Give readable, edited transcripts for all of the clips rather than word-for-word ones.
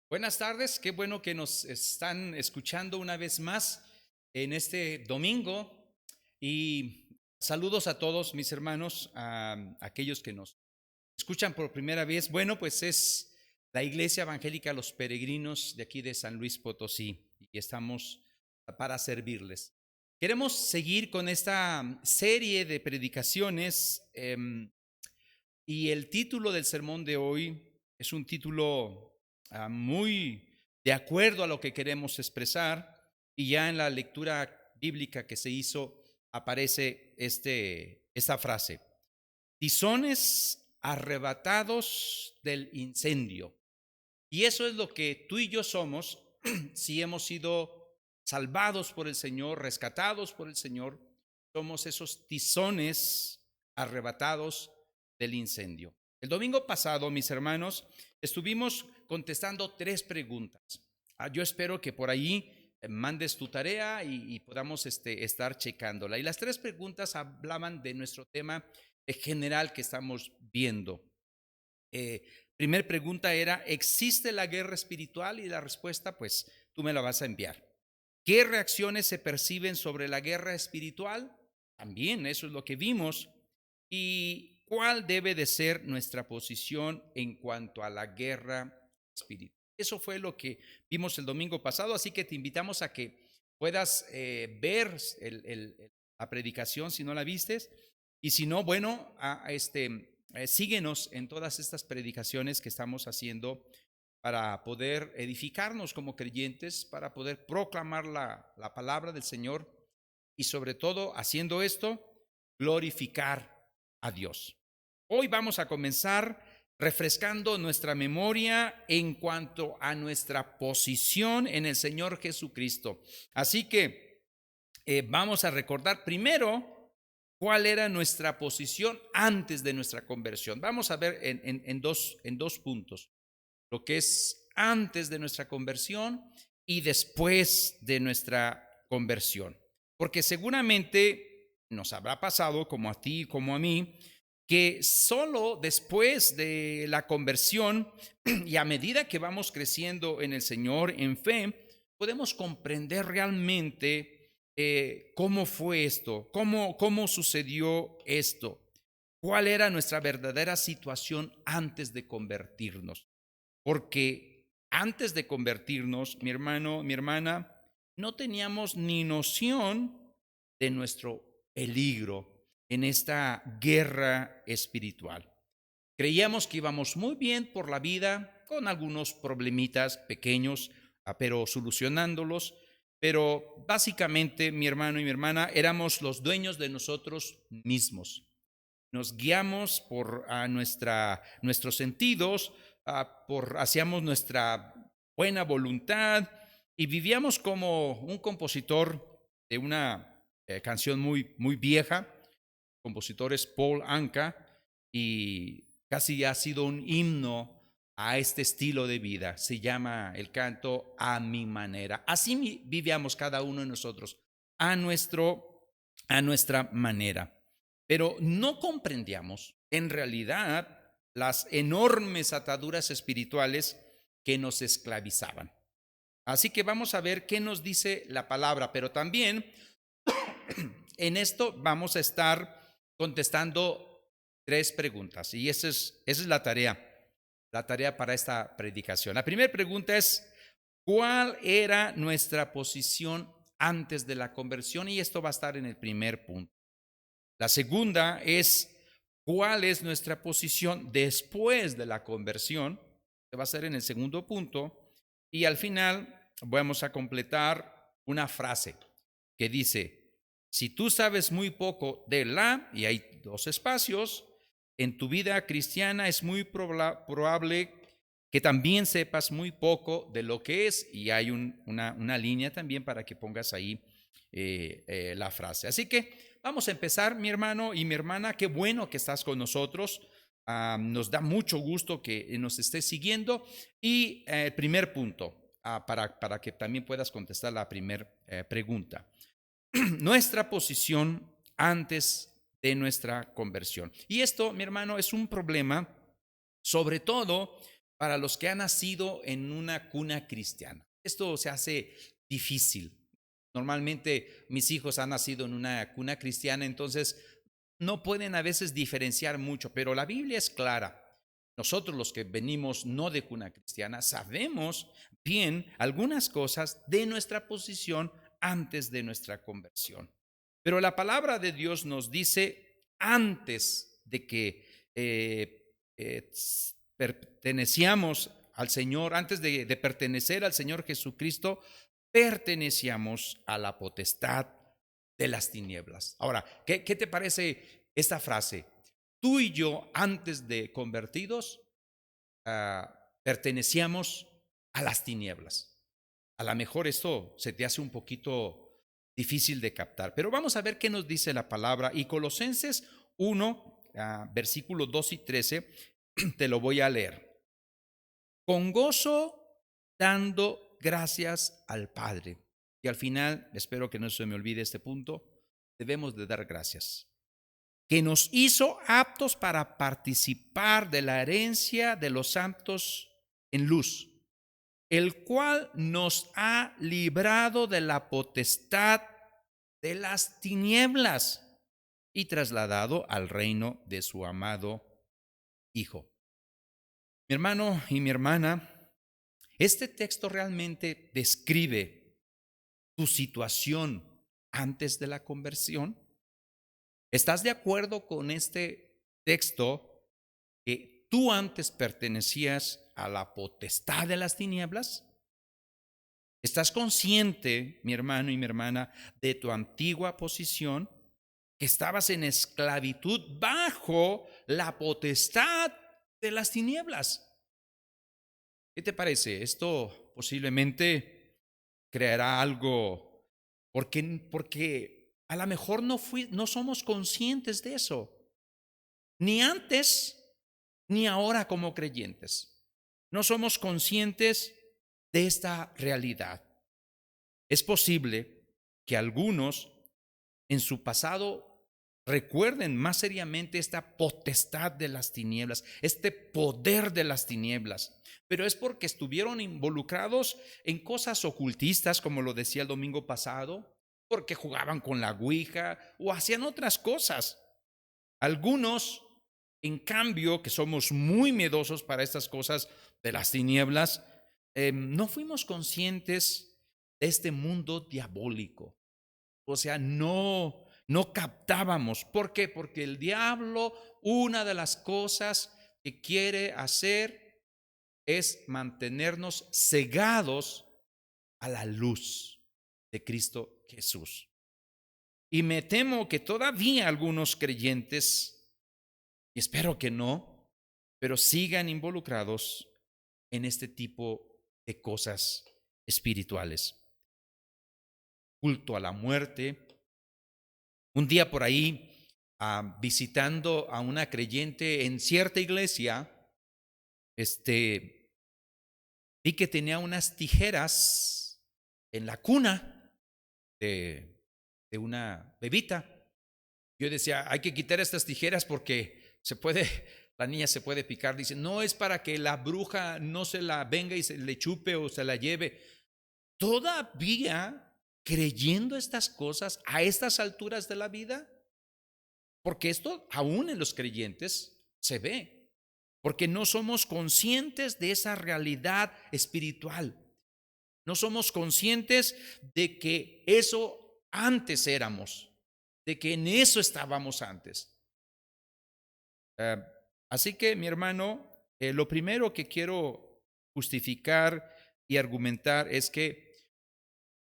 Buenas tardes, qué bueno que nos están escuchando una vez más en este domingo y saludos a todos mis hermanos, a aquellos que nos escuchan por primera vez. Bueno, pues es la Iglesia Evangélica Los Peregrinos de aquí de San Luis Potosí y estamos para servirles. Queremos seguir con esta serie de predicaciones y el título del sermón de hoy es un título muy de acuerdo a lo que queremos expresar, y ya en la lectura bíblica que se hizo aparece esta frase: tizones arrebatados del incendio. Y eso es lo que tú y yo somos si hemos sido salvados por el Señor, rescatados por el Señor. Somos esos tizones arrebatados del incendio. El domingo pasado, mis hermanos, estuvimos contestando 3 preguntas. Yo espero que por ahí mandes tu tarea y podamos estar checándola. Y las 3 preguntas hablaban de nuestro tema general que estamos viendo. Eh, Primer pregunta era: ¿existe la guerra espiritual? Y la respuesta, pues tú me la vas a enviar. ¿Qué reacciones se perciben sobre la guerra espiritual? También eso es lo que vimos. ¿Y cuál debe de ser nuestra posición en cuanto a la guerra espiritual? Eso fue lo que vimos el domingo pasado, así que te invitamos a que puedas ver la predicación si no la vistes, y si no, bueno, síguenos en todas estas predicaciones que estamos haciendo para poder edificarnos como creyentes, para poder proclamar la palabra del Señor y sobre todo, haciendo esto, glorificar a Dios. Hoy vamos a comenzar refrescando nuestra memoria en cuanto a nuestra posición en el Señor Jesucristo. Así que vamos a recordar primero cuál era nuestra posición antes de nuestra conversión. Vamos a ver en dos puntos: lo que es antes de nuestra conversión y después de nuestra conversión. Porque seguramente nos habrá pasado, como a ti como a mí, que solo después de la conversión y a medida que vamos creciendo en el Señor en fe, podemos comprender realmente cómo fue esto, cómo sucedió esto, cuál era nuestra verdadera situación antes de convertirnos. Porque antes de convertirnos, mi hermano, mi hermana, no teníamos ni noción de nuestro peligro en esta guerra espiritual. Creíamos que íbamos muy bien por la vida, con algunos problemitas pequeños, pero solucionándolos. Pero básicamente, mi hermano y mi hermana, éramos los dueños de nosotros mismos. Nos guiamos por nuestros sentidos, hacíamos nuestra buena voluntad y vivíamos como un compositor de una canción muy vieja. El compositor es Paul Anka y casi ha sido un himno a este estilo de vida. Se llama el canto A mi manera. Así vivíamos cada uno de nosotros, a nuestra manera. Pero no comprendíamos en realidad las enormes ataduras espirituales que nos esclavizaban. Así que vamos a ver qué nos dice la palabra, pero también en esto vamos a estar contestando 3 preguntas, y esa es la tarea para esta predicación. La primera pregunta es: ¿cuál era nuestra posición antes de la conversión? Y esto va a estar en el primer punto. La segunda es: ¿cuál es nuestra posición después de la conversión? Se va a hacer en el segundo punto. Y al final vamos a completar una frase que dice: si tú sabes muy poco de y hay 2 espacios, en tu vida cristiana es muy probable que también sepas muy poco de lo que es, y hay una línea también para que pongas ahí la frase. Así que vamos a empezar, mi hermano y mi hermana. Qué bueno que estás con nosotros. Nos da mucho gusto que nos estés siguiendo. Y primer punto, para que también puedas contestar la primera pregunta. Nuestra posición antes de nuestra conversión. Y esto, mi hermano, es un problema, sobre todo para los que han nacido en una cuna cristiana. Esto se hace difícil. Normalmente mis hijos han nacido en una cuna cristiana, entonces no pueden a veces diferenciar mucho, pero la Biblia es clara. Nosotros los que venimos no de cuna cristiana sabemos bien algunas cosas de nuestra posición antes de nuestra conversión. Pero la palabra de Dios nos dice antes de que pertenecíamos al Señor, antes de pertenecer al Señor Jesucristo, pertenecíamos a la potestad de las tinieblas. Ahora, ¿qué te parece esta frase? Tú y yo, antes de convertidos, pertenecíamos a las tinieblas. A lo mejor esto se te hace un poquito difícil de captar, pero vamos a ver qué nos dice la palabra. Y Colosenses 1, versículos 2 y 13, te lo voy a leer. Con gozo, dando gracias al Padre. Y al final, espero que no se me olvide este punto, debemos de dar gracias, que nos hizo aptos para participar de la herencia de los santos en luz, el cual nos ha librado de la potestad de las tinieblas y trasladado al reino de su amado Hijo. Mi hermano y mi hermana, este texto realmente describe tu situación antes de la conversión. ¿Estás de acuerdo con este texto que tú antes pertenecías a la potestad de las tinieblas? ¿Estás consciente, mi hermano y mi hermana, de tu antigua posición, que estabas en esclavitud bajo la potestad de las tinieblas? ¿Qué te parece? Esto posiblemente creará algo, porque a lo mejor no somos conscientes de eso, ni antes ni ahora como creyentes. No somos conscientes de esta realidad. Es posible que algunos en su pasado recuerden más seriamente esta potestad de las tinieblas, este poder de las tinieblas, pero es porque estuvieron involucrados en cosas ocultistas, como lo decía el domingo pasado, porque jugaban con la ouija o hacían otras cosas. Algunos, en cambio, que somos muy miedosos para estas cosas de las tinieblas, no fuimos conscientes de este mundo diabólico. O sea, no captábamos. ¿Por qué? Porque el diablo, una de las cosas que quiere hacer es mantenernos cegados a la luz de Cristo Jesús. Y me temo que todavía algunos creyentes, y espero que no, pero sigan involucrados en este tipo de cosas espirituales. Culto a la muerte. Un día por ahí, visitando a una creyente en cierta iglesia, vi que tenía unas tijeras en la cuna de una bebita. Yo decía, hay que quitar estas tijeras porque la niña se puede picar. Dice, no es para que la bruja no se la venga y se le chupe o se la lleve. Todavía creyendo estas cosas a estas alturas de la vida, porque esto aún en los creyentes se ve, porque no somos conscientes de esa realidad espiritual. No somos conscientes de que eso antes éramos, de que en eso estábamos antes. Así que, mi hermano, lo primero que quiero justificar y argumentar es que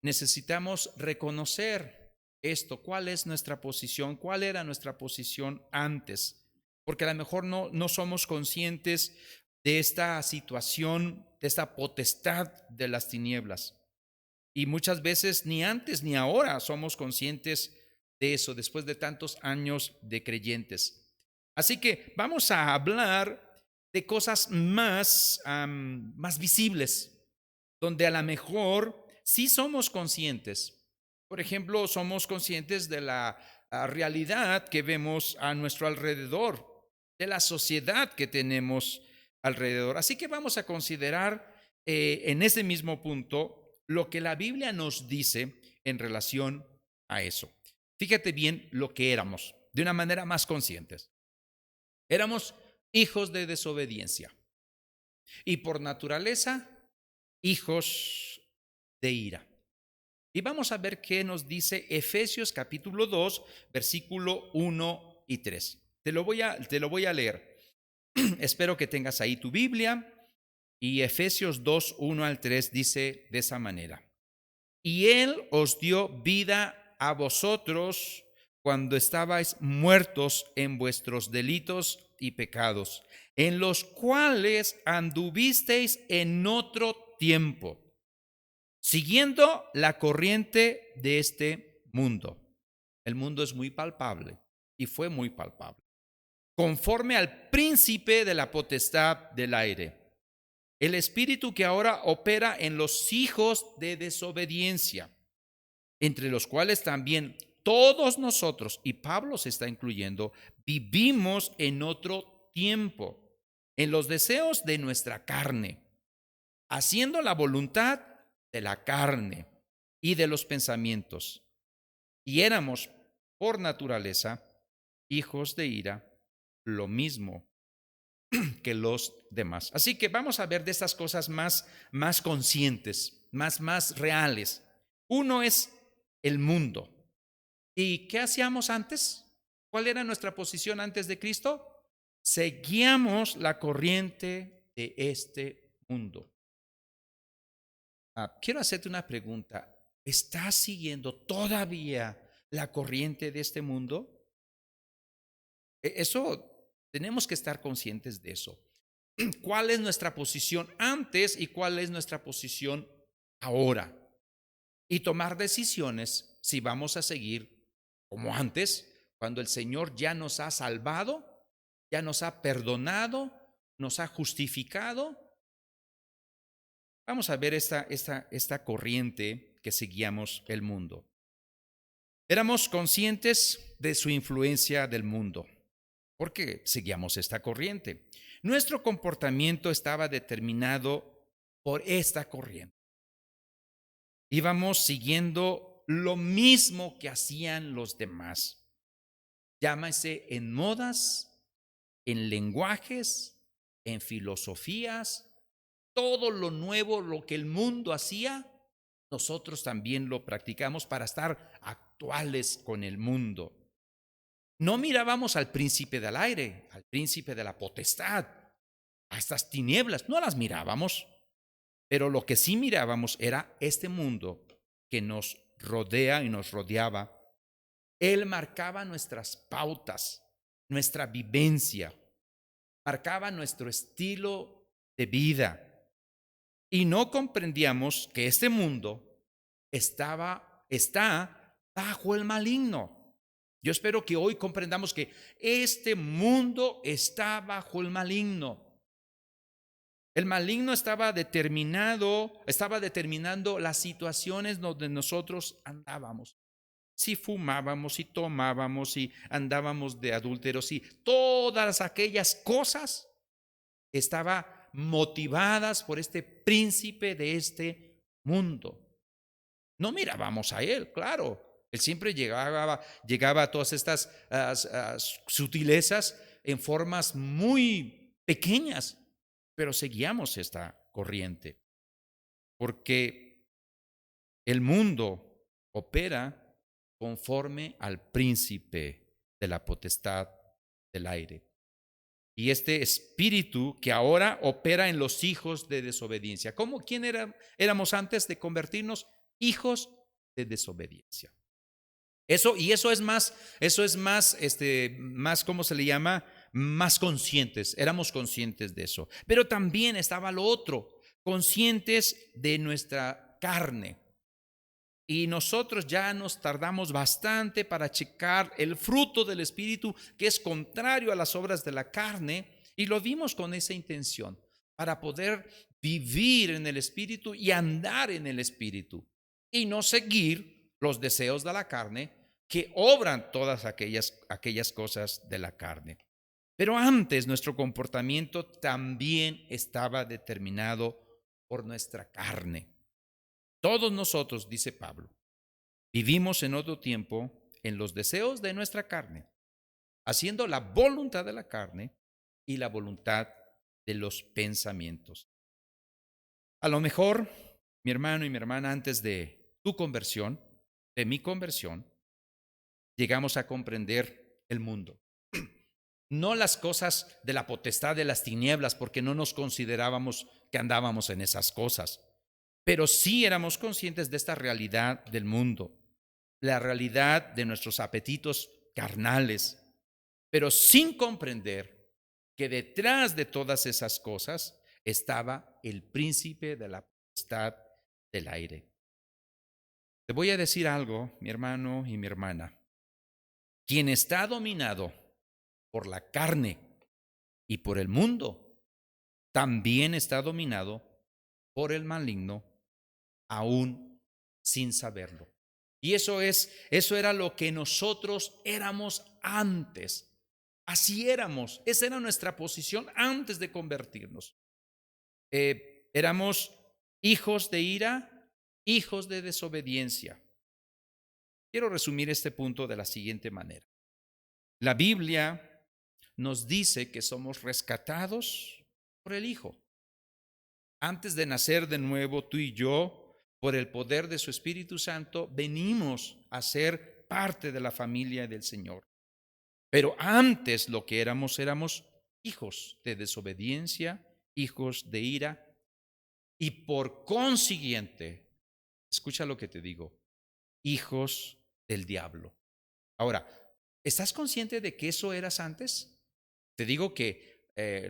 necesitamos reconocer esto, cuál es nuestra posición, cuál era nuestra posición antes, porque a lo mejor no somos conscientes de esta situación, de esta potestad de las tinieblas. Y muchas veces ni antes ni ahora somos conscientes de eso, después de tantos años de creyentes. Así que vamos a hablar de cosas más visibles, donde a lo mejor sí somos conscientes. Por ejemplo, somos conscientes de la realidad que vemos a nuestro alrededor, de la sociedad que tenemos alrededor. Así que vamos a considerar en ese mismo punto lo que la Biblia nos dice en relación a eso. Fíjate bien lo que éramos, de una manera más conscientes. Éramos hijos de desobediencia y por naturaleza hijos de ira. Y vamos a ver qué nos dice Efesios capítulo 2, versículo 1 y 3. Te lo voy a leer. Espero que tengas ahí tu Biblia. Y Efesios 2, 1 al 3 dice de esa manera. Y Él os dio vida a vosotros cuando estabais muertos en vuestros delitos y pecados, en los cuales anduvisteis en otro tiempo, siguiendo la corriente de este mundo. El mundo es muy palpable y fue muy palpable. Conforme al príncipe de la potestad del aire, el espíritu que ahora opera en los hijos de desobediencia, entre los cuales también todos nosotros, y Pablo se está incluyendo, vivimos en otro tiempo, en los deseos de nuestra carne, haciendo la voluntad de la carne y de los pensamientos. Y éramos, por naturaleza, hijos de ira, lo mismo que los demás. Así que vamos a ver de estas cosas más conscientes, más reales. Uno es el mundo. ¿Y qué hacíamos antes? ¿Cuál era nuestra posición antes de Cristo? Seguíamos la corriente de este mundo. Quiero hacerte una pregunta. ¿Estás siguiendo todavía la corriente de este mundo? Eso, tenemos que estar conscientes de eso. ¿Cuál es nuestra posición antes y cuál es nuestra posición ahora? Y tomar decisiones si vamos a seguir como antes, cuando el Señor ya nos ha salvado, ya nos ha perdonado, nos ha justificado. Vamos a ver esta corriente que seguíamos el mundo. Éramos conscientes de su influencia del mundo, porque seguíamos esta corriente. Nuestro comportamiento estaba determinado por esta corriente. Íbamos siguiendo lo mismo que hacían los demás. Llámese en modas, en lenguajes, en filosofías, todo lo nuevo, lo que el mundo hacía, nosotros también lo practicamos para estar actuales con el mundo. No mirábamos al príncipe del aire, al príncipe de la potestad, a estas tinieblas, no las mirábamos, pero lo que sí mirábamos era este mundo que nos rodea y nos rodeaba. Él marcaba nuestras pautas, nuestra vivencia, marcaba nuestro estilo de vida. Y no comprendíamos que este mundo está bajo el maligno. Yo espero que hoy comprendamos que este mundo está bajo el maligno. El maligno estaba determinando las situaciones donde nosotros andábamos. Si fumábamos, si tomábamos, si andábamos de adúlteros, si todas aquellas cosas estaban motivadas por este príncipe de este mundo. No mirábamos a él, claro. Él siempre llegaba a todas estas sutilezas en formas muy pequeñas, pero seguíamos esta corriente, porque el mundo opera conforme al príncipe de la potestad del aire. Y este espíritu que ahora opera en los hijos de desobediencia. ¿Quién éramos antes de convertirnos? Hijos de desobediencia. Eso es más, ¿cómo se le llama? Más conscientes, éramos conscientes de eso. Pero también estaba lo otro, conscientes de nuestra carne. Y nosotros ya nos tardamos bastante para checar el fruto del Espíritu, que es contrario a las obras de la carne, y lo vimos con esa intención, para poder vivir en el Espíritu y andar en el Espíritu, y no seguir los deseos de la carne que obran todas aquellas cosas de la carne. Pero antes nuestro comportamiento también estaba determinado por nuestra carne. Todos nosotros, dice Pablo, vivimos en otro tiempo en los deseos de nuestra carne, haciendo la voluntad de la carne y la voluntad de los pensamientos. A lo mejor, mi hermano y mi hermana, antes de tu conversión, de mi conversión, llegamos a comprender el mundo. No las cosas de la potestad de las tinieblas, porque no nos considerábamos que andábamos en esas cosas, pero sí éramos conscientes de esta realidad del mundo, la realidad de nuestros apetitos carnales, pero sin comprender que detrás de todas esas cosas estaba el príncipe de la potestad del aire. Te voy a decir algo, mi hermano y mi hermana. Quien está dominado por la carne y por el mundo, también está dominado por el maligno, aún sin saberlo. Y eso era lo que nosotros éramos antes. Así éramos. Esa era nuestra posición antes de convertirnos. Éramos hijos de ira, hijos de desobediencia. Quiero resumir este punto de la siguiente manera. La Biblia nos dice que somos rescatados por el Hijo. Antes de nacer de nuevo, tú y yo, por el poder de su Espíritu Santo, venimos a ser parte de la familia del Señor. Pero antes lo que éramos hijos de desobediencia, hijos de ira, y por consiguiente, escucha lo que te digo, hijos del diablo. Ahora, ¿estás consciente de que eso eras antes? Te digo que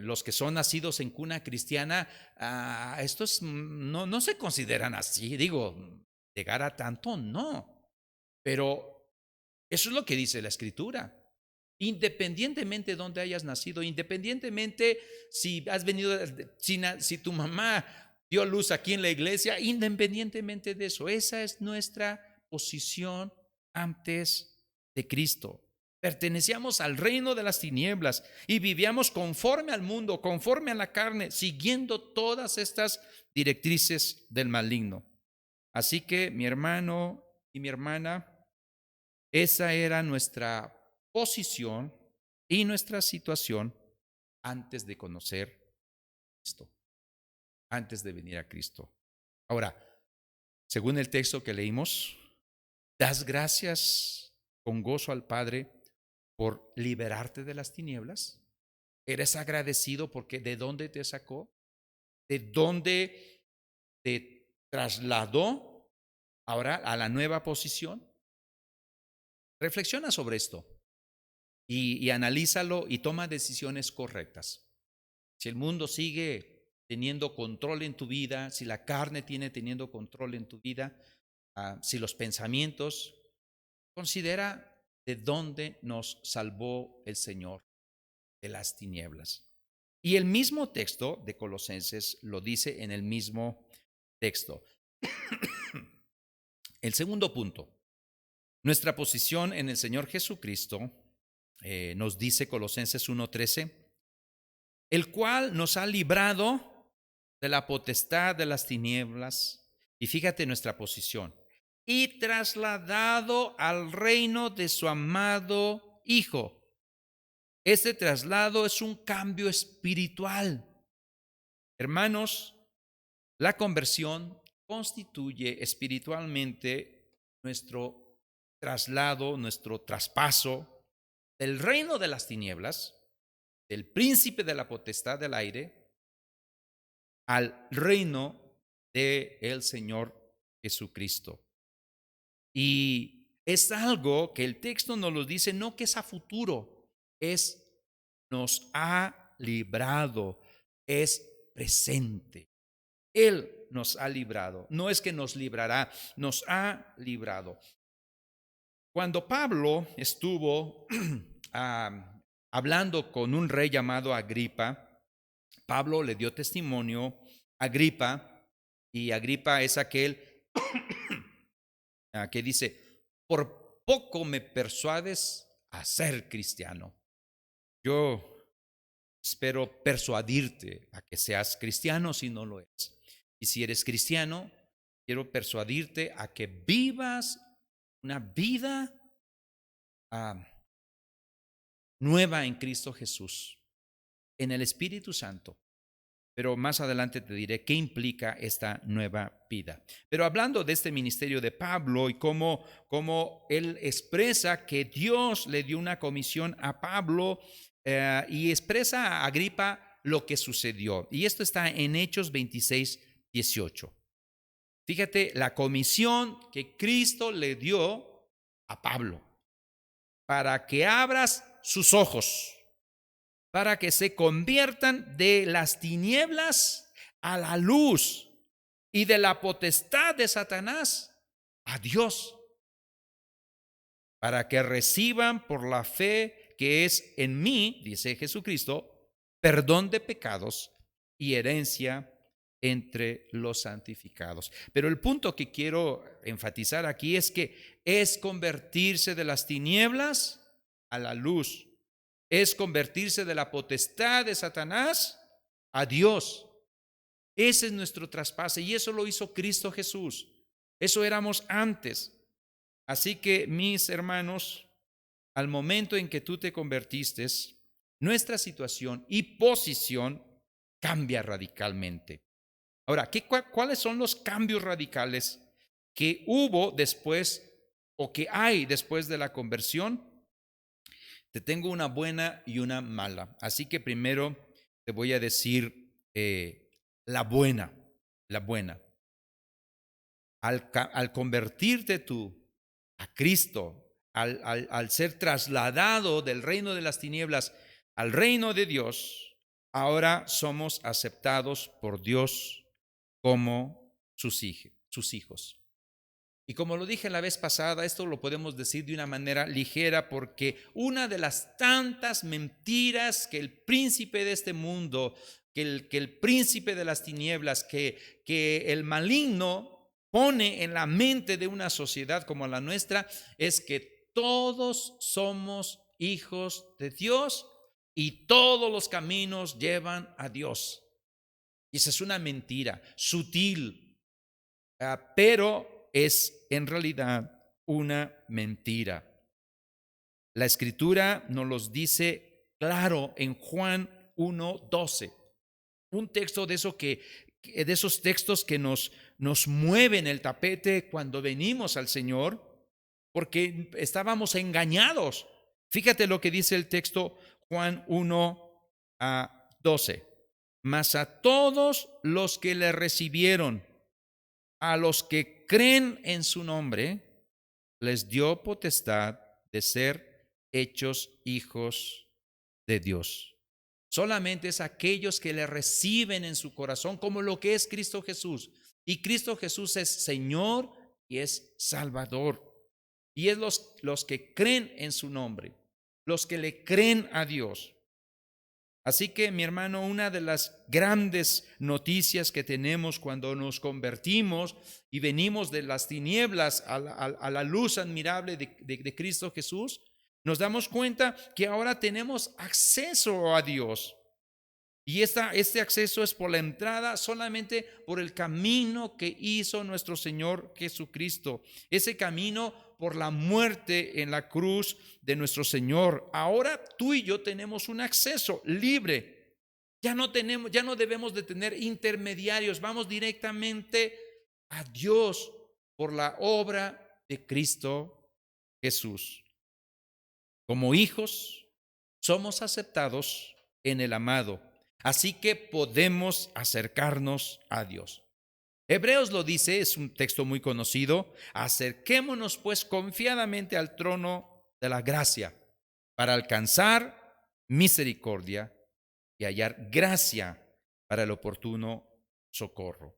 los que son nacidos en cuna cristiana, estos no se consideran así. Digo, llegar a tanto, no. Pero eso es lo que dice la Escritura. Independientemente de dónde hayas nacido, independientemente si has venido, si tu mamá dio luz aquí en la iglesia, independientemente de eso, esa es nuestra posición antes de Cristo. Pertenecíamos al reino de las tinieblas y vivíamos conforme al mundo, conforme a la carne, siguiendo todas estas directrices del maligno. Así que mi hermano y mi hermana, esa era nuestra posición y nuestra situación antes de conocer a Cristo, antes de venir a Cristo. Ahora, según el texto que leímos, ¿das gracias con gozo al Padre por liberarte de las tinieblas? ¿Eres agradecido porque de dónde te sacó? ¿De dónde te trasladó ahora a la nueva posición? Reflexiona sobre esto y analízalo y toma decisiones correctas. Si el mundo sigue teniendo control en tu vida, si la carne tiene teniendo control en tu vida, si los pensamientos, considera de dónde nos salvó el Señor, de las tinieblas. Y el mismo texto de Colosenses lo dice en el mismo texto. El segundo punto, nuestra posición en el Señor Jesucristo, nos dice Colosenses 1:13, el cual nos ha librado de la potestad de las tinieblas, y fíjate nuestra posición, y trasladado al reino de su amado Hijo. Este traslado es un cambio espiritual. Hermanos, la conversión constituye espiritualmente nuestro traslado, nuestro traspaso del reino de las tinieblas, del príncipe de la potestad del aire, al reino del Señor Jesucristo. Y es algo que el texto nos lo dice, no que es a futuro, nos ha librado, es presente. Él nos ha librado, no es que nos librará, nos ha librado. Cuando Pablo estuvo hablando con un rey llamado Agripa, Pablo le dio testimonio a Agripa, y Agripa es aquel que dice, por poco me persuades a ser cristiano. Yo espero persuadirte a que seas cristiano si no lo eres. Y si eres cristiano, quiero persuadirte a que vivas una vida nueva en Cristo Jesús, en el Espíritu Santo. Pero más adelante te diré qué implica esta nueva vida. Pero hablando de este ministerio de Pablo y cómo él expresa que Dios le dio una comisión a Pablo y expresa a Agripa lo que sucedió. Y esto está en Hechos 26:18. Fíjate la comisión que Cristo le dio a Pablo para que abras sus ojos, para que se conviertan de las tinieblas a la luz y de la potestad de Satanás a Dios, para que reciban por la fe que es en mí, dice Jesucristo, perdón de pecados y herencia entre los santificados. Pero el punto que quiero enfatizar aquí es que es convertirse de las tinieblas a la luz. Es convertirse de la potestad de Satanás a Dios. Ese es nuestro traspase y eso lo hizo Cristo Jesús. Eso éramos antes. Así que, mis hermanos, al momento en que tú te convertiste, nuestra situación y posición cambia radicalmente. Ahora, ¿cuáles son los cambios radicales que hubo después o que hay después de la conversión? Te tengo una buena y una mala. Así que primero te voy a decir la buena, la buena. Al convertirte tú a Cristo, al ser trasladado del reino de las tinieblas al reino de Dios, ahora somos aceptados por Dios como sus hijos. Y como lo dije la vez pasada, esto lo podemos decir de una manera ligera porque una de las tantas mentiras que el príncipe de este mundo, que el príncipe de las tinieblas, que el maligno pone en la mente de una sociedad como la nuestra, es que todos somos hijos de Dios y todos los caminos llevan a Dios. Y esa es una mentira sutil, pero es en realidad una mentira. La Escritura nos los dice claro en Juan 1:12, un texto de esos textos que nos mueven el tapete cuando venimos al Señor, porque estábamos engañados. Fíjate lo que dice el texto Juan 1:12. Mas a todos los que le recibieron, a los que creen en su nombre, les dio potestad de ser hechos hijos de Dios. Solamente es aquellos que le reciben en su corazón como lo que es Cristo Jesús. Y Cristo Jesús es Señor y es Salvador. Y es los que creen en su nombre, los que le creen a Dios. Así que, mi hermano, una de las grandes noticias que tenemos cuando nos convertimos y venimos de las tinieblas a la luz admirable de Cristo Jesús, nos damos cuenta que ahora tenemos acceso a Dios. Y este acceso es por la entrada solamente por el camino que hizo nuestro Señor Jesucristo. Ese camino por la muerte en la cruz de nuestro Señor. Ahora tú y yo tenemos un acceso libre. Ya no debemos de tener intermediarios. Vamos directamente a Dios por la obra de Cristo Jesús. Como hijos, somos aceptados en el amado. Así que podemos acercarnos a Dios. Hebreos lo dice, es un texto muy conocido. Acerquémonos pues confiadamente al trono de la gracia para alcanzar misericordia y hallar gracia para el oportuno socorro.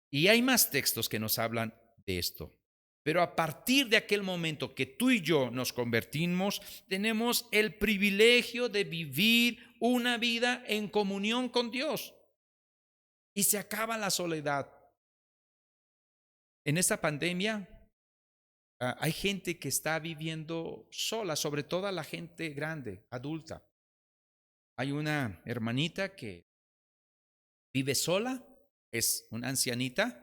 Y hay más textos que nos hablan de esto. Pero a partir de aquel momento que tú y yo nos convertimos, tenemos el privilegio de vivir una vida en comunión con Dios. Y se acaba la soledad. En esta pandemia hay gente que está viviendo sola, sobre todo la gente grande, adulta. Hay una hermanita que vive sola, es una ancianita.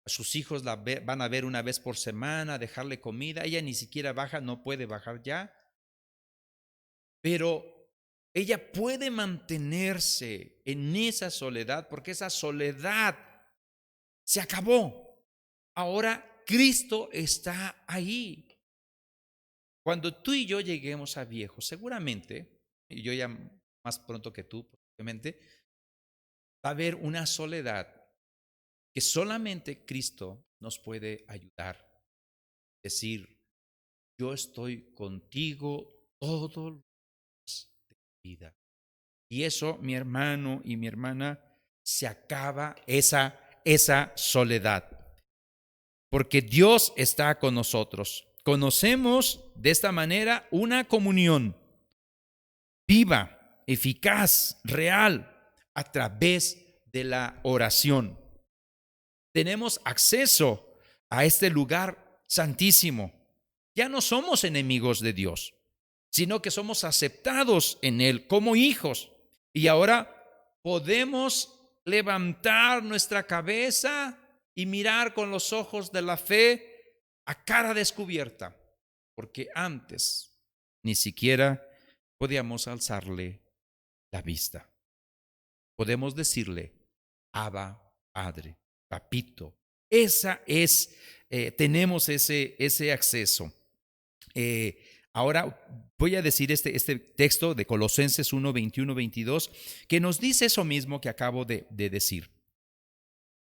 Sus hijos van a ver una vez por semana, dejarle comida. Ella ni siquiera baja, no puede bajar ya. Pero ella puede mantenerse en esa soledad porque esa soledad se acabó. Ahora Cristo está ahí. Cuando tú y yo lleguemos a viejos, seguramente, y yo ya más pronto que tú, posiblemente, va a haber una soledad que solamente Cristo nos puede ayudar. Decir, yo estoy contigo todos los días de mi vida. Y eso, mi hermano y mi hermana, se acaba esa soledad. Porque Dios está con nosotros. Conocemos de esta manera una comunión viva, eficaz, real, a través de la oración. Tenemos acceso a este lugar santísimo. Ya no somos enemigos de Dios, sino que somos aceptados en Él como hijos. Y ahora podemos levantar nuestra cabeza y mirar con los ojos de la fe a cara descubierta, porque antes ni siquiera podíamos alzarle la vista. Podemos decirle, Abba, Padre, Papito. Tenemos ese acceso. Ahora voy a decir este texto de Colosenses 1, 21, 22, que nos dice eso mismo que acabo de decir.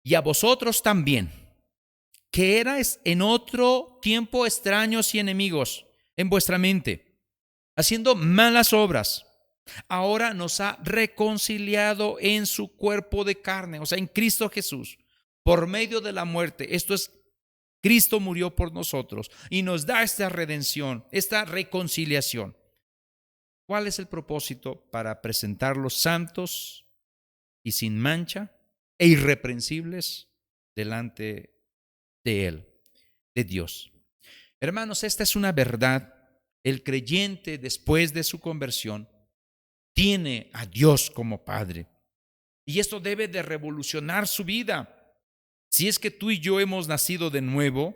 Y a vosotros también, que erais en otro tiempo extraños y enemigos en vuestra mente, haciendo malas obras, ahora nos ha reconciliado en su cuerpo de carne, o sea, en Cristo Jesús, por medio de la muerte. Esto es, Cristo murió por nosotros y nos da esta redención, esta reconciliación. ¿Cuál es el propósito? Para presentarlos santos y sin mancha e irreprensibles delante de Él, de Dios. Hermanos, esta es una verdad. El creyente, después de su conversión, tiene a Dios como Padre. Y esto debe de revolucionar su vida. Si es que tú y yo hemos nacido de nuevo,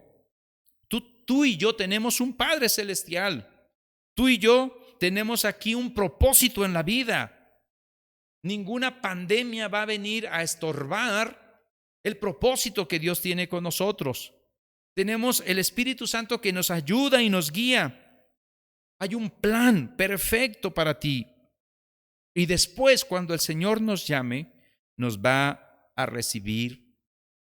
tú y yo tenemos un Padre celestial. Tú y yo tenemos aquí un propósito en la vida. Ninguna pandemia va a venir a estorbar el propósito que Dios tiene con nosotros. Tenemos el Espíritu Santo que nos ayuda y nos guía. Hay un plan perfecto para ti. Y después, cuando el Señor nos llame, nos va a recibir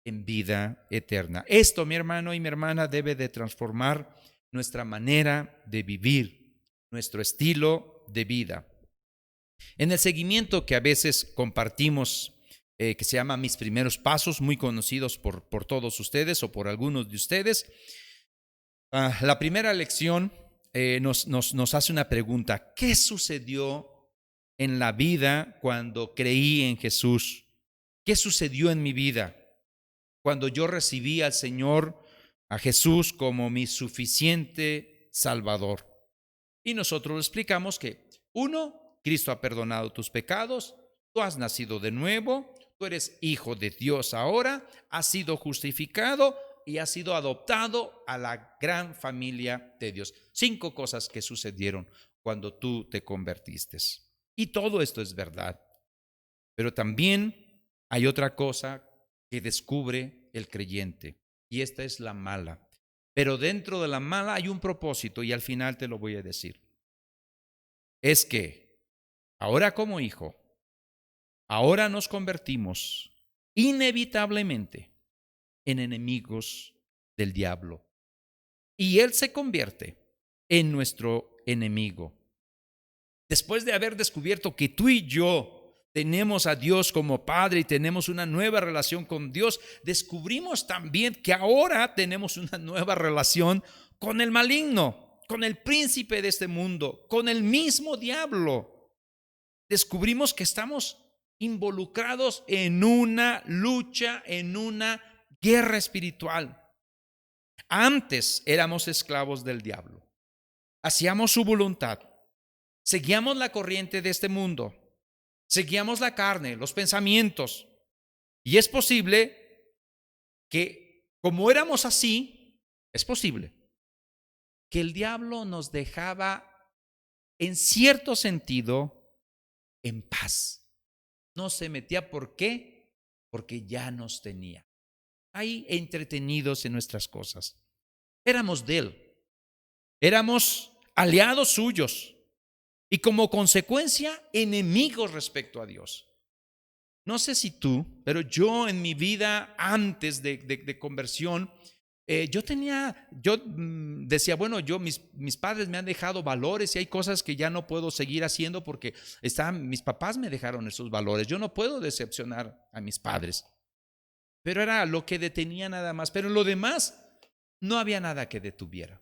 en vida eterna. Esto, mi hermano y mi hermana, debe de transformar nuestra manera de vivir, nuestro estilo de vida. En el seguimiento que a veces compartimos, que se llama Mis Primeros Pasos, muy conocidos por todos ustedes o por algunos de ustedes, la primera lección nos hace una pregunta. ¿Qué sucedió en la vida cuando creí en Jesús? ¿Qué sucedió en mi vida cuando yo recibí al Señor, a Jesús, como mi suficiente Salvador? Y nosotros explicamos que, uno, Cristo ha perdonado tus pecados, tú has nacido de nuevo, tú eres hijo de Dios ahora, has sido justificado y has sido adoptado a la gran familia de Dios. 5 cosas que sucedieron cuando tú te convertiste. Y todo esto es verdad. Pero también hay otra cosa que descubre el creyente, y esta es la mala. Pero dentro de la mala hay un propósito, y al final te lo voy a decir. Es que ahora como hijo, ahora nos convertimos inevitablemente en enemigos del diablo. Y él se convierte en nuestro enemigo. Después de haber descubierto que tú y yo tenemos a Dios como Padre y tenemos una nueva relación con Dios, descubrimos también que ahora tenemos una nueva relación con el maligno, con el príncipe de este mundo, con el mismo diablo. Descubrimos que estamos involucrados en una lucha, en una guerra espiritual. Antes éramos esclavos del diablo, hacíamos su voluntad. seguíamos la corriente de este mundo, seguíamos la carne, los pensamientos. Y es posible que, como éramos así, es posible que el diablo nos dejaba, en cierto sentido, en paz. No se metía. ¿Por qué? Porque ya nos tenía ahí entretenidos en nuestras cosas. Éramos de él, éramos aliados suyos y como consecuencia enemigos respecto a Dios. No sé si tú, pero yo en mi vida antes de conversión, yo decía, bueno, mis padres me han dejado valores y hay cosas que ya no puedo seguir haciendo porque mis papás me dejaron esos valores. Yo no puedo decepcionar a mis padres. Pero era lo que detenía nada más. Pero en lo demás, no había nada que detuviera.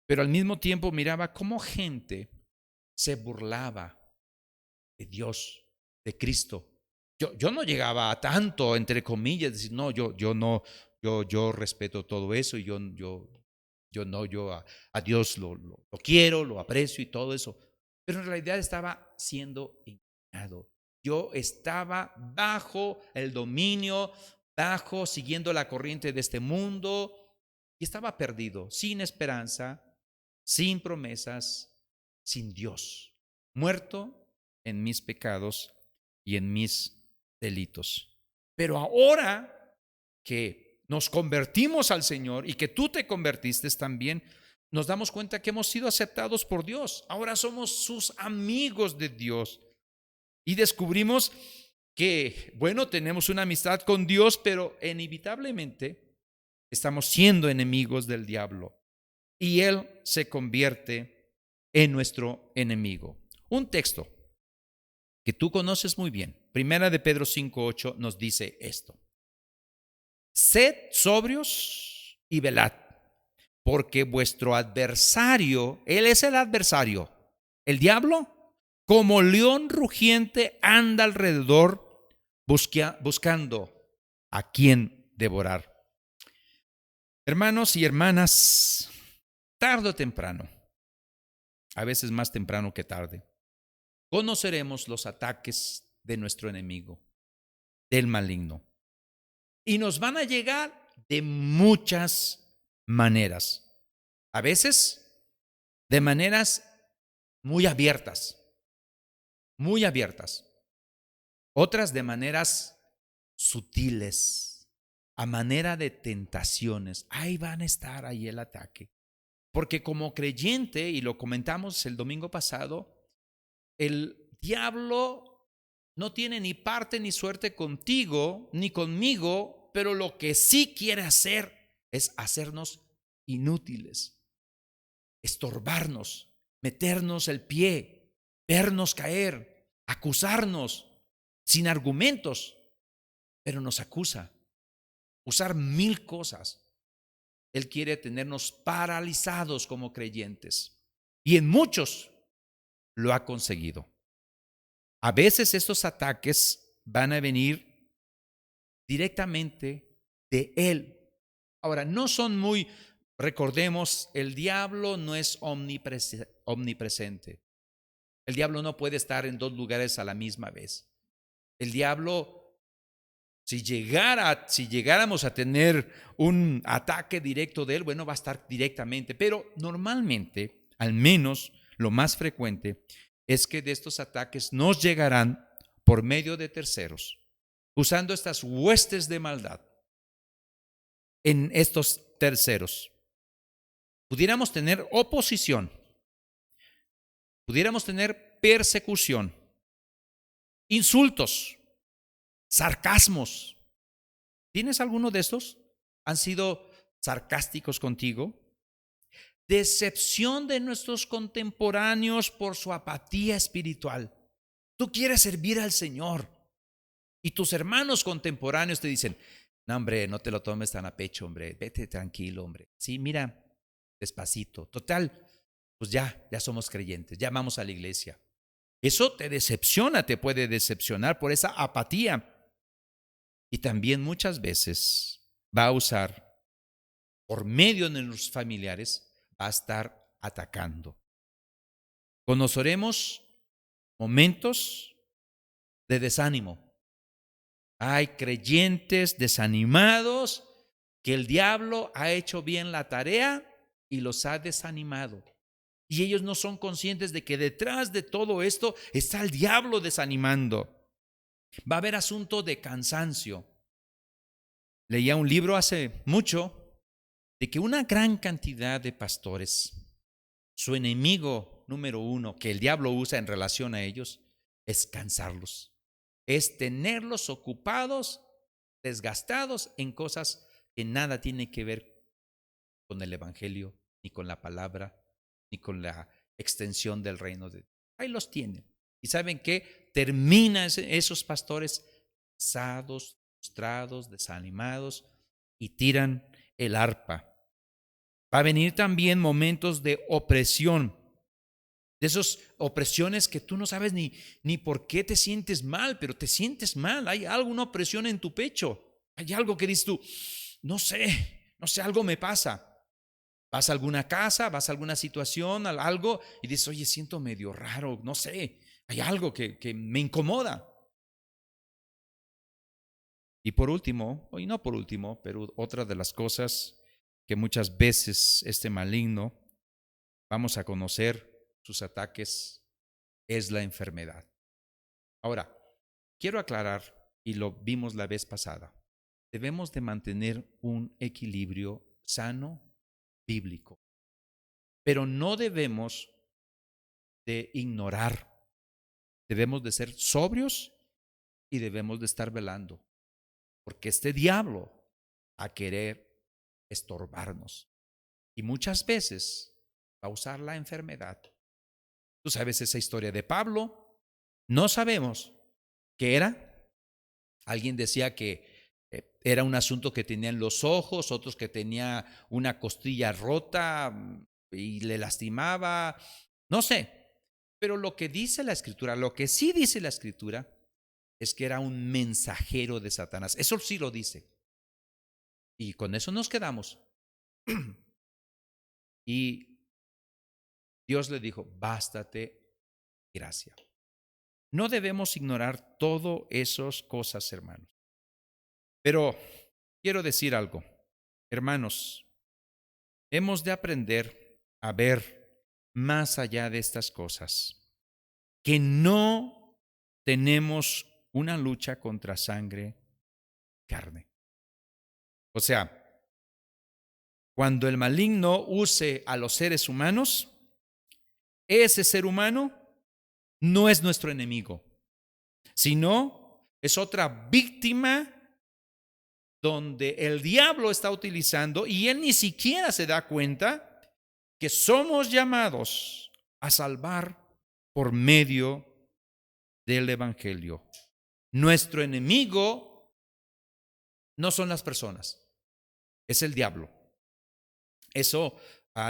Pero al mismo tiempo miraba cómo gente se burlaba de Dios, de Cristo. Yo no llegaba a tanto, entre comillas, decir, no, yo respeto todo eso y yo a Dios lo quiero, lo aprecio y todo eso. Pero en realidad estaba siendo engañado. Yo estaba bajo el dominio, siguiendo la corriente de este mundo y estaba perdido, sin esperanza, sin promesas, sin Dios, muerto en mis pecados y en mis delitos. Pero ahora que nos convertimos al Señor y que tú te convertiste también, nos damos cuenta que hemos sido aceptados por Dios. Ahora somos sus amigos de Dios. Y descubrimos que, bueno, tenemos una amistad con Dios, pero inevitablemente estamos siendo enemigos del diablo. Y él se convierte en nuestro enemigo. Un texto que tú conoces muy bien, Primera de Pedro 5:8, nos dice esto: sed sobrios y velad, porque vuestro adversario, él es el adversario, el diablo, como león rugiente anda alrededor buscando a quien devorar. Hermanos y hermanas, tarde o temprano, a veces más temprano que tarde, conoceremos los ataques de nuestro enemigo, del maligno. Y nos van a llegar de muchas maneras. A veces de maneras muy abiertas, muy abiertas. Otras de maneras sutiles, a manera de tentaciones. Ahí van a estar ahí el ataque. Porque como creyente, y lo comentamos el domingo pasado, el diablo no tiene ni parte ni suerte contigo ni conmigo, pero lo que sí quiere hacer es hacernos inútiles, estorbarnos, meternos el pie, vernos caer, acusarnos sin argumentos, pero nos acusa, usar mil cosas. Él quiere tenernos paralizados como creyentes y en muchos lo ha conseguido. A veces estos ataques van a venir directamente de él. Ahora, no son muy, recordemos, el diablo no es omnipresente. El diablo no puede estar en dos lugares a la misma vez. El diablo, si llegáramos a tener un ataque directo de él, bueno, va a estar directamente, pero normalmente, al menos lo más frecuente, es que de estos ataques nos llegarán por medio de terceros, usando estas huestes de maldad en estos terceros. Pudiéramos tener oposición, pudiéramos tener persecución, insultos, sarcasmos. ¿Tienes alguno de estos? ¿Han sido sarcásticos contigo? Decepción de nuestros contemporáneos por su apatía espiritual. Tú quieres servir al Señor y tus hermanos contemporáneos te dicen, no, hombre, no te lo tomes tan a pecho, hombre, vete tranquilo, hombre. Sí, mira, despacito. Total, pues ya somos creyentes, ya vamos a la iglesia. Eso te decepciona, te puede decepcionar por esa apatía. Y también muchas veces va a usar, por medio de los familiares, va a estar atacando. Conoceremos momentos de desánimo. Hay creyentes desanimados que el diablo ha hecho bien la tarea y los ha desanimado. Y ellos no son conscientes de que detrás de todo esto está el diablo desanimando. Va a haber asunto de cansancio. Leía un libro hace mucho de que una gran cantidad de pastores, su enemigo número uno que el diablo usa en relación a ellos es cansarlos, es tenerlos ocupados, desgastados en cosas que nada tienen que ver con el evangelio, ni con la palabra, ni con la extensión del reino de Dios. Ahí los tienen. ¿Y saben qué? Terminan esos pastores cansados, frustrados, desanimados y tiran el arpa. Va a venir también momentos de opresión, de esas opresiones que tú no sabes ni por qué te sientes mal, pero te sientes mal. Hay alguna opresión en tu pecho. Hay algo que dices tú, no sé, algo me pasa. Vas a alguna casa, vas a alguna situación, algo, y dices, oye, siento medio raro, no sé, hay algo que me incomoda. Y por último, y no por último, pero otra de las cosas que muchas veces este maligno vamos a conocer sus ataques es la enfermedad. Ahora, quiero aclarar, y lo vimos la vez pasada, debemos de mantener un equilibrio sano, bíblico, pero no debemos de ignorar, debemos de ser sobrios y debemos de estar velando, porque este diablo va a querer estorbarnos y muchas veces va a usar la enfermedad. Tú sabes esa historia de Pablo, no sabemos qué era. Alguien decía que era un asunto que tenía en los ojos, otros que tenía una costilla rota y le lastimaba, no sé. Pero lo que dice la Escritura, lo que sí dice la Escritura, es que era un mensajero de Satanás. Eso sí lo dice. Y con eso nos quedamos. Y Dios le dijo, bástate gracia. No debemos ignorar todas esas cosas, hermanos. Pero quiero decir algo, hermanos, hemos de aprender a ver más allá de estas cosas, que no tenemos una lucha contra sangre, carne. O sea, cuando el maligno use a los seres humanos, ese ser humano no es nuestro enemigo, sino es otra víctima donde el diablo está utilizando y él ni siquiera se da cuenta que somos llamados a salvar por medio del evangelio. Nuestro enemigo no son las personas, es el diablo. Eso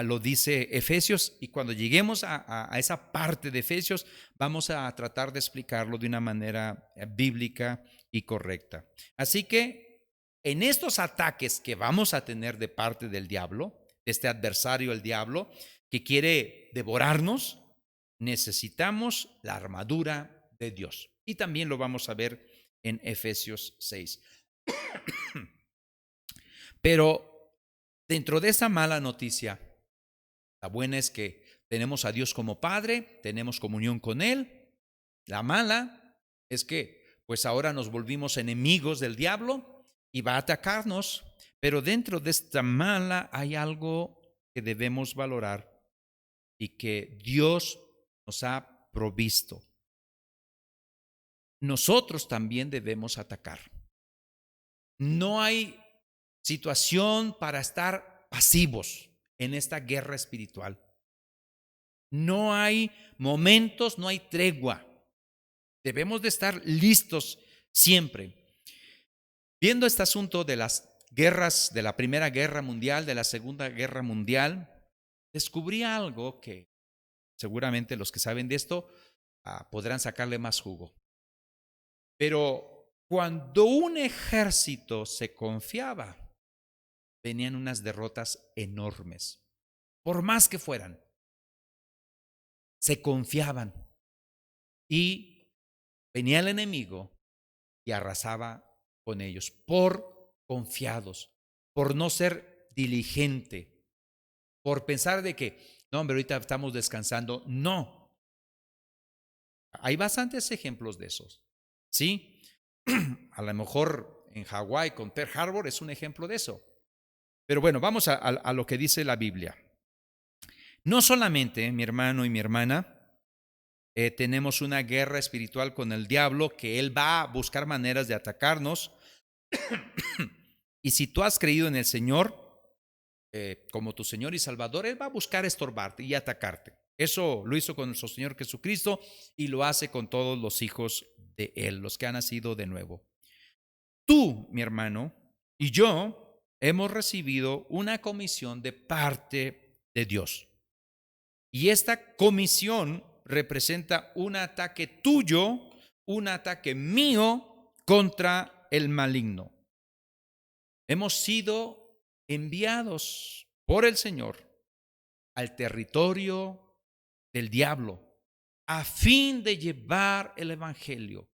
lo dice Efesios, y cuando lleguemos a esa parte de Efesios vamos a tratar de explicarlo de una manera bíblica y correcta. Así que en estos ataques que vamos a tener de parte del diablo, este adversario, el diablo, que quiere devorarnos, necesitamos la armadura de Dios. Y también lo vamos a ver en Efesios 6. Pero dentro de esa mala noticia, la buena es que tenemos a Dios como Padre, tenemos comunión con Él. La mala es que pues ahora nos volvimos enemigos del diablo y va a atacarnos. Pero dentro de esta mala hay algo que debemos valorar y que Dios nos ha provisto. Nosotros también debemos atacar. No hay situación para estar pasivos en esta guerra espiritual. No hay momentos, no hay tregua. Debemos de estar listos siempre. Viendo este asunto de las guerras, de la Primera Guerra Mundial, de la Segunda Guerra Mundial, descubrí algo que seguramente los que saben de esto podrán sacarle más jugo. Pero cuando un ejército se confiaba, venían unas derrotas enormes, por más que fueran. se confiaban y venía el enemigo y arrasaba con ellos por confiados, por no ser diligente, por pensar de que, no, hombre, ahorita estamos descansando. No, hay bastantes ejemplos de esos, ¿sí? A lo mejor en Hawái con Pearl Harbor es un ejemplo de eso. Pero bueno, vamos a lo que dice la Biblia. No solamente, mi hermano y mi hermana, tenemos una guerra espiritual con el diablo, que él va a buscar maneras de atacarnos. Y si tú has creído en el Señor como tu Señor y Salvador, él va a buscar estorbarte y atacarte. Eso lo hizo con nuestro Señor Jesucristo y lo hace con todos los hijos de él, los que han nacido de nuevo. Tú, mi hermano, y yo hemos recibido una comisión de parte de Dios. Y esta comisión representa un ataque tuyo, un ataque mío contra el maligno. Hemos sido enviados por el Señor al territorio del diablo a fin de llevar el evangelio.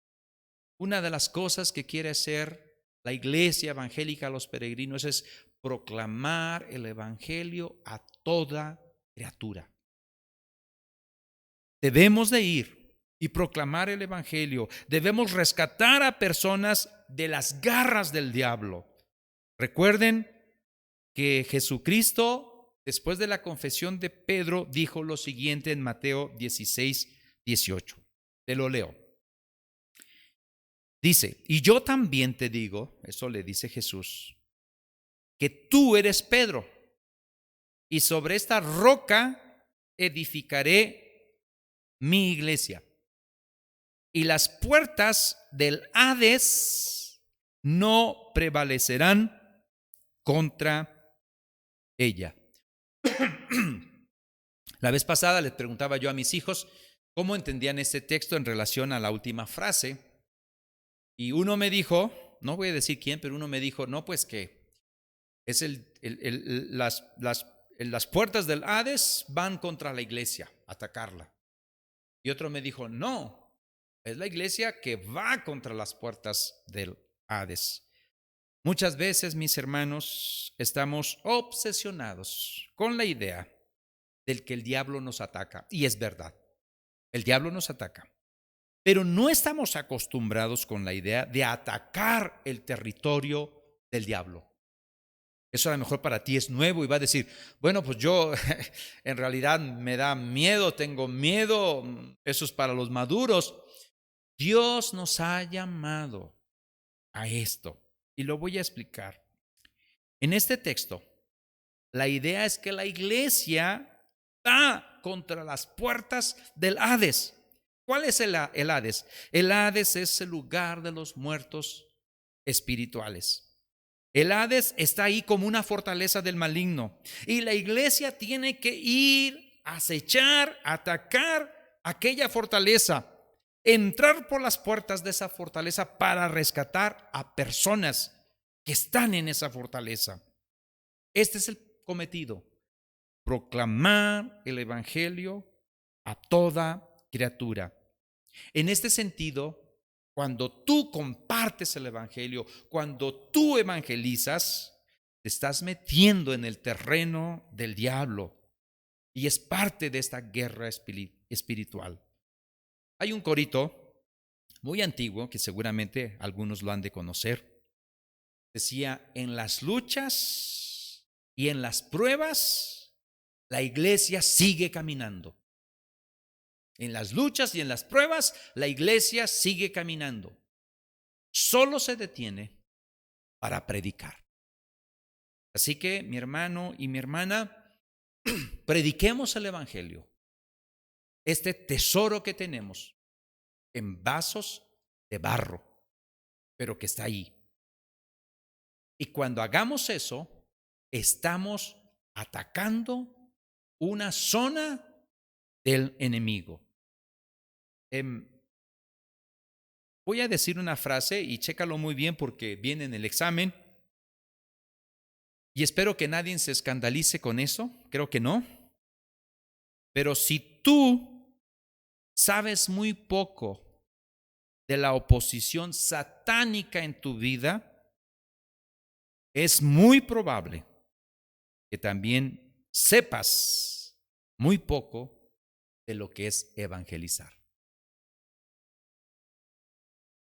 Una de las cosas que quiere hacer la iglesia evangélica a los peregrinos es proclamar el evangelio a toda criatura. Debemos de ir y proclamar el evangelio. Debemos rescatar a personas de las garras del diablo. Recuerden que Jesucristo, después de la confesión de Pedro, dijo lo siguiente en Mateo 16:18. Te lo leo. Dice, y yo también te digo, eso le dice Jesús, que tú eres Pedro, y sobre esta roca edificaré mi iglesia, y las puertas del Hades no prevalecerán contra ella. La vez pasada les preguntaba yo a mis hijos cómo entendían este texto en relación a la última frase, y uno me dijo, no voy a decir quién, pero uno me dijo, no, pues que es las puertas del Hades van contra la iglesia, atacarla. Y otro me dijo, no, es la iglesia que va contra las puertas del Hades. Muchas veces, mis hermanos, estamos obsesionados con la idea del que el diablo nos ataca. Y es verdad, el diablo nos ataca. Pero no estamos acostumbrados con la idea de atacar el territorio del diablo. Eso a lo mejor para ti es nuevo y va a decir, bueno, pues yo en realidad me da miedo, tengo miedo, eso es para los maduros. Dios nos ha llamado a esto y lo voy a explicar. En este texto, la idea es que la iglesia va contra las puertas del Hades. ¿Cuál es el Hades? El Hades es el lugar de los muertos espirituales. El Hades está ahí como una fortaleza del maligno. Y la iglesia tiene que ir a acechar, atacar aquella fortaleza, entrar por las puertas de esa fortaleza para rescatar a personas que están en esa fortaleza. Este es el cometido: proclamar el evangelio a toda criatura. En este sentido, cuando tú compartes el evangelio, cuando tú evangelizas, te estás metiendo en el terreno del diablo y es parte de esta guerra espiritual. Hay un corito muy antiguo que seguramente algunos lo han de conocer. Decía, en las luchas y en las pruebas, la iglesia sigue caminando. En las luchas y en las pruebas, la iglesia sigue caminando. Solo se detiene para predicar. Así que, mi hermano y mi hermana, prediquemos el evangelio. Este tesoro que tenemos en vasos de barro, pero que está ahí. Y cuando hagamos eso, estamos atacando una zona del enemigo. Voy a decir una frase y chécalo muy bien porque viene en el examen. Y espero que nadie se escandalice con eso, creo que no. Pero si tú sabes muy poco de la oposición satánica en tu vida, es muy probable que también sepas muy poco de lo que es evangelizar.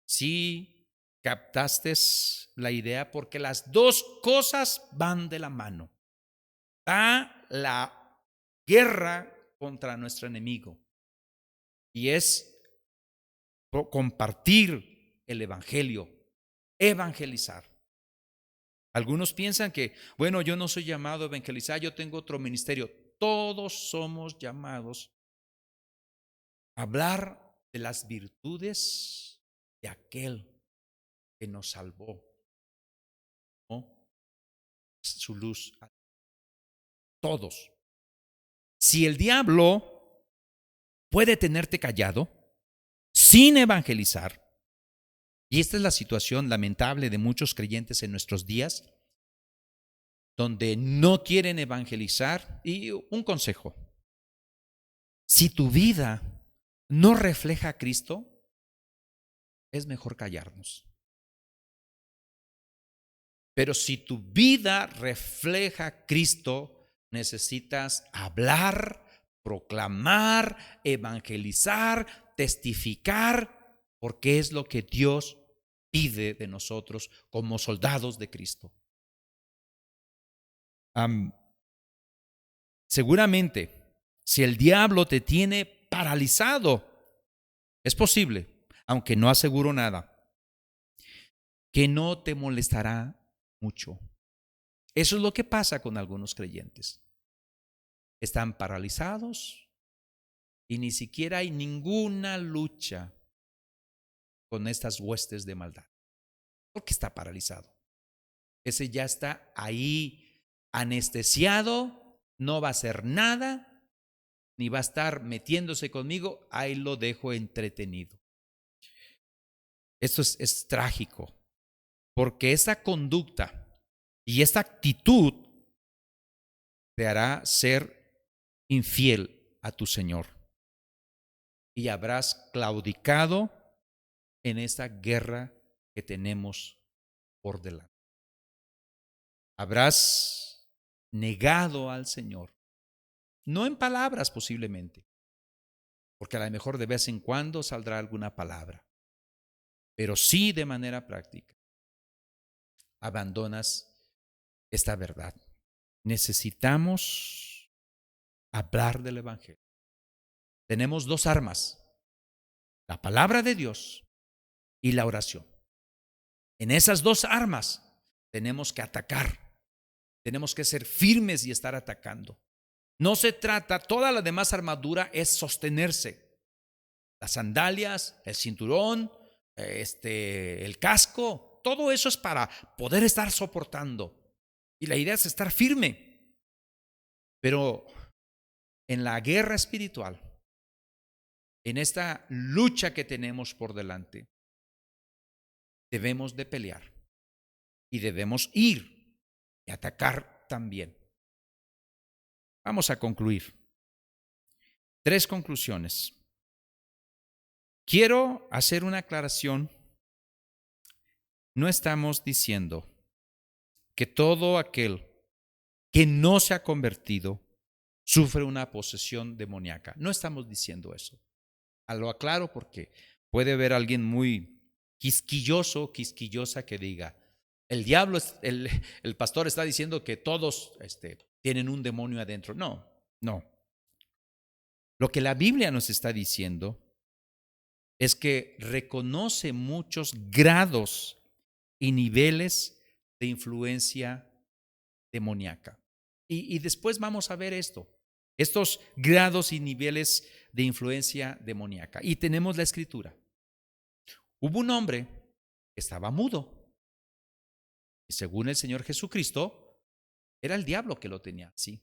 Sí, captaste la idea, porque las dos cosas van de la mano. Va la guerra contra nuestro enemigo y es compartir el evangelio, evangelizar. Algunos piensan que, bueno, yo no soy llamado a evangelizar, yo tengo otro ministerio. Todos somos llamados a hablar de las virtudes de aquel que nos salvó, ¿no? Su luz a todos. Si el diablo puede tenerte callado sin evangelizar, y esta es la situación lamentable de muchos creyentes en nuestros días, donde no quieren evangelizar. Y un consejo: si tu vida no refleja a Cristo, es mejor callarnos. Pero si tu vida refleja a Cristo, necesitas hablar, proclamar, evangelizar, testificar, porque es lo que Dios pide de nosotros como soldados de Cristo. Seguramente, si el diablo te tiene paralizado, es posible, aunque no aseguro nada, que no te molestará mucho. Eso es lo que pasa con algunos creyentes. Están paralizados y ni siquiera hay ninguna lucha con estas huestes de maldad, porque está paralizado. Ese ya está ahí anestesiado, no va a hacer nada, ni va a estar metiéndose conmigo, ahí lo dejo entretenido. Esto es trágico, porque esta conducta y esta actitud te hará ser infiel a tu Señor y habrás claudicado en esta guerra que tenemos por delante. Habrás negado al Señor, no en palabras posiblemente, porque a lo mejor de vez en cuando saldrá alguna palabra, pero sí de manera práctica. Abandonas esta verdad. Necesitamos hablar del Evangelio. Tenemos dos armas: la palabra de Dios y la oración. En esas dos armas tenemos que atacar, tenemos que ser firmes y estar atacando. No se trata, toda la demás armadura es sostenerse. Las sandalias, el cinturón, el casco, todo eso es para poder estar soportando. Y la idea es estar firme. Pero en la guerra espiritual, en esta lucha que tenemos por delante, debemos de pelear y debemos ir y atacar también. Vamos a concluir. 3 conclusiones. Quiero hacer una aclaración. No estamos diciendo que todo aquel que no se ha convertido sufre una posesión demoníaca. No estamos diciendo eso. Lo aclaro porque puede haber alguien muy quisquilloso, quisquillosa, que diga: el diablo, el pastor está diciendo que todos tienen un demonio adentro. No, no. Lo que la Biblia nos está diciendo es que reconoce muchos grados y niveles de influencia demoníaca. Y después vamos a ver estos grados y niveles de influencia demoníaca. Y tenemos la escritura. Hubo un hombre que estaba mudo, y según el Señor Jesucristo, era el diablo que lo tenía así.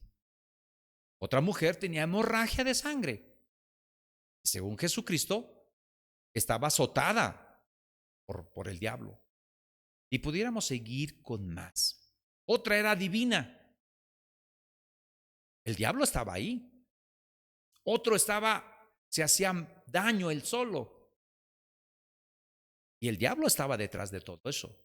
Otra mujer tenía hemorragia de sangre, y según Jesucristo, estaba azotada por el diablo. Y pudiéramos seguir con más. Otra era divina. El diablo estaba ahí. Otro estaba se hacía daño él solo. Y el diablo estaba detrás de todo eso.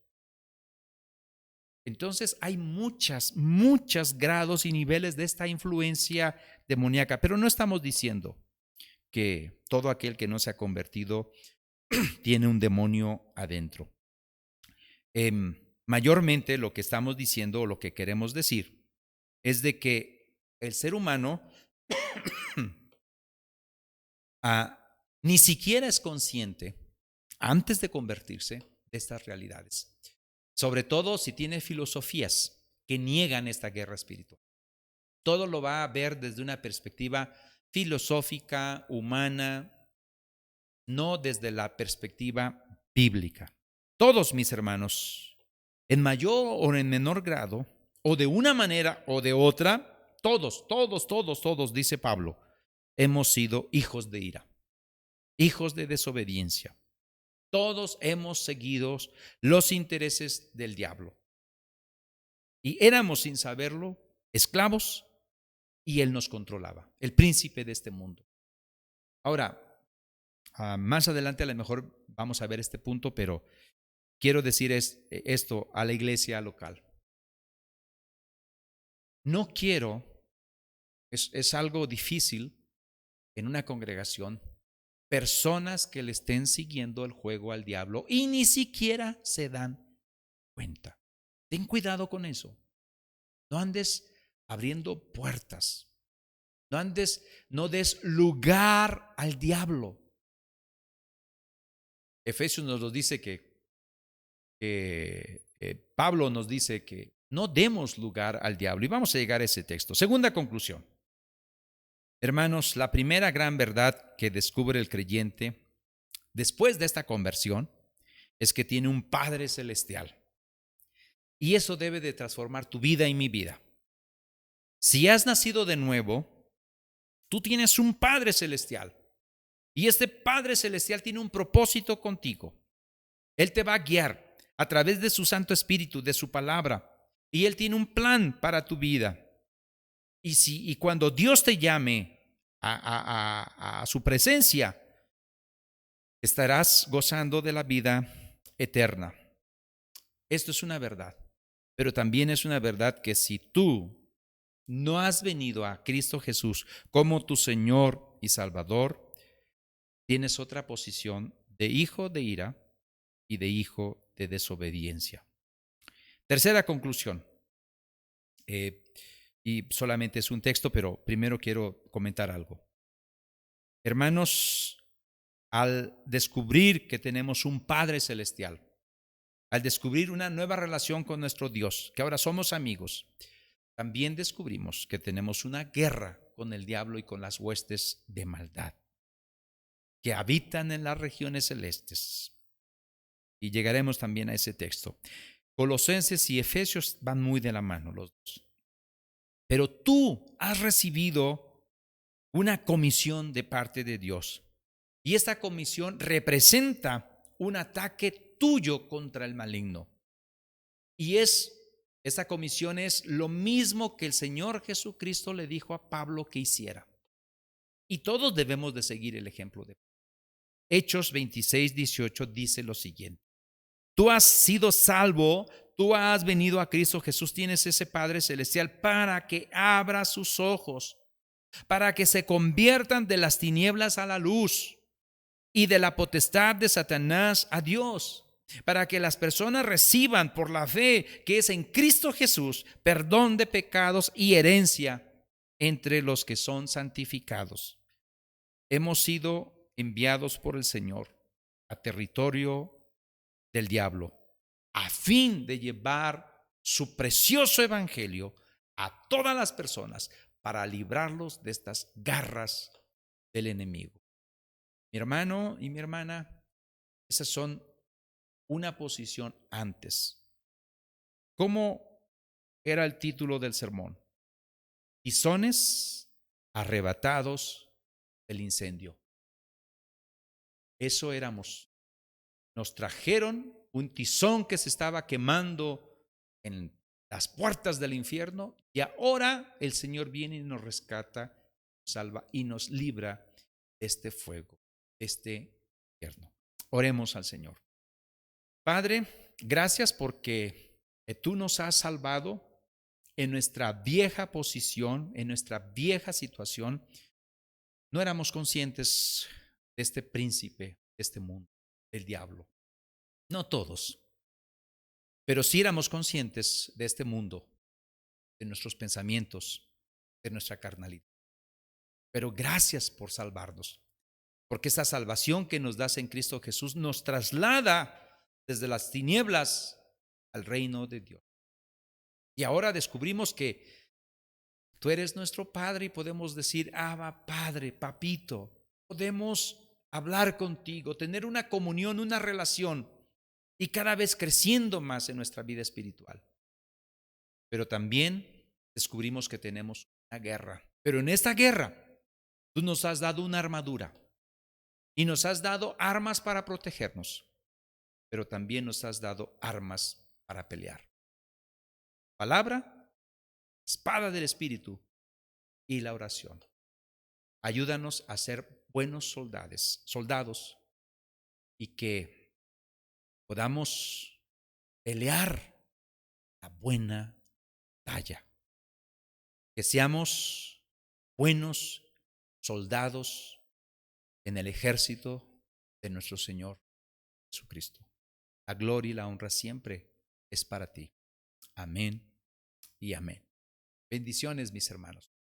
Entonces hay muchos grados y niveles de esta influencia demoníaca, pero no estamos diciendo que todo aquel que no se ha convertido tiene un demonio adentro. Mayormente lo que estamos diciendo o lo que queremos decir es de que el ser humano ni siquiera es consciente antes de convertirse de estas realidades. Sobre todo si tiene filosofías que niegan esta guerra espiritual. Todo lo va a ver desde una perspectiva filosófica, humana, no desde la perspectiva bíblica. Todos mis hermanos, en mayor o en menor grado, o de una manera o de otra, todos, dice Pablo, hemos sido hijos de ira, hijos de desobediencia. Todos hemos seguido los intereses del diablo. Y éramos, sin saberlo, esclavos, y él nos controlaba, el príncipe de este mundo. Ahora, más adelante a lo mejor vamos a ver este punto, pero quiero decir esto a la iglesia local. No quiero, es algo difícil en una congregación, personas que le estén siguiendo el juego al diablo y ni siquiera se dan cuenta. Ten cuidado con eso. No andes abriendo puertas. No des lugar al diablo. Efesios nos lo dice Pablo nos dice que no demos lugar al diablo. Y vamos a llegar a ese texto. Segunda conclusión. Hermanos, la primera gran verdad que descubre el creyente después de esta conversión es que tiene un Padre celestial. Y eso debe de transformar tu vida y mi vida. Si has nacido de nuevo, tú tienes un Padre celestial. Y este Padre celestial tiene un propósito contigo. Él te va a guiar a través de su Santo Espíritu, de su palabra. Y Él tiene un plan para tu vida. Y cuando Dios te llame a su presencia, estarás gozando de la vida eterna. Esto es una verdad. Pero también es una verdad que si tú no has venido a Cristo Jesús como tu Señor y Salvador, tienes otra posición de hijo de ira y de hijo de desobediencia. Tercera conclusión, y solamente es un texto, pero primero quiero comentar algo. Hermanos, al descubrir que tenemos un Padre celestial, al descubrir una nueva relación con nuestro Dios, que ahora somos amigos, también descubrimos que tenemos una guerra con el diablo y con las huestes de maldad que habitan en las regiones celestes. Y llegaremos también a ese texto. Colosenses y Efesios van muy de la mano los dos. Pero tú has recibido una comisión de parte de Dios. Y esta comisión representa un ataque tuyo contra el maligno. Y esta comisión es lo mismo que el Señor Jesucristo le dijo a Pablo que hiciera. Y todos debemos de seguir el ejemplo de Pablo. Hechos 26:18 dice lo siguiente. Tú has sido salvo, tú has venido a Cristo Jesús, tienes ese Padre celestial para que abra sus ojos, para que se conviertan de las tinieblas a la luz y de la potestad de Satanás a Dios, para que las personas reciban por la fe que es en Cristo Jesús perdón de pecados y herencia entre los que son santificados. Hemos sido enviados por el Señor a territorio del diablo a fin de llevar su precioso evangelio a todas las personas para librarlos de estas garras del enemigo. Mi hermano y mi hermana, esas son una posición antes. ¿Cómo era el título del sermón? Tizones arrebatados del incendio. Eso éramos. Nos trajeron un tizón que se estaba quemando en las puertas del infierno y ahora el Señor viene y nos rescata, nos salva y nos libra este fuego, este infierno. Oremos al Señor. Padre, gracias porque tú nos has salvado en nuestra vieja posición, en nuestra vieja situación. No éramos conscientes de este príncipe, de este mundo, del diablo. No todos, pero sí éramos conscientes de este mundo, de nuestros pensamientos, de nuestra carnalidad. Pero gracias por salvarnos, porque esta salvación que nos das en Cristo Jesús nos traslada desde las tinieblas al reino de Dios. Y ahora descubrimos que tú eres nuestro Padre y podemos decir, Abba, Padre, Papito. Podemos hablar contigo, tener una comunión, una relación y cada vez creciendo más en nuestra vida espiritual. Pero también descubrimos que tenemos una guerra. Pero en esta guerra, tú nos has dado una armadura y nos has dado armas para protegernos, pero también nos has dado armas para pelear. Palabra, espada del Espíritu y la oración. Ayúdanos a ser buenos soldados y que podamos pelear la buena batalla. Que seamos buenos soldados en el ejército de nuestro Señor Jesucristo. La gloria y la honra siempre es para ti. Amén y amén. Bendiciones, mis hermanos.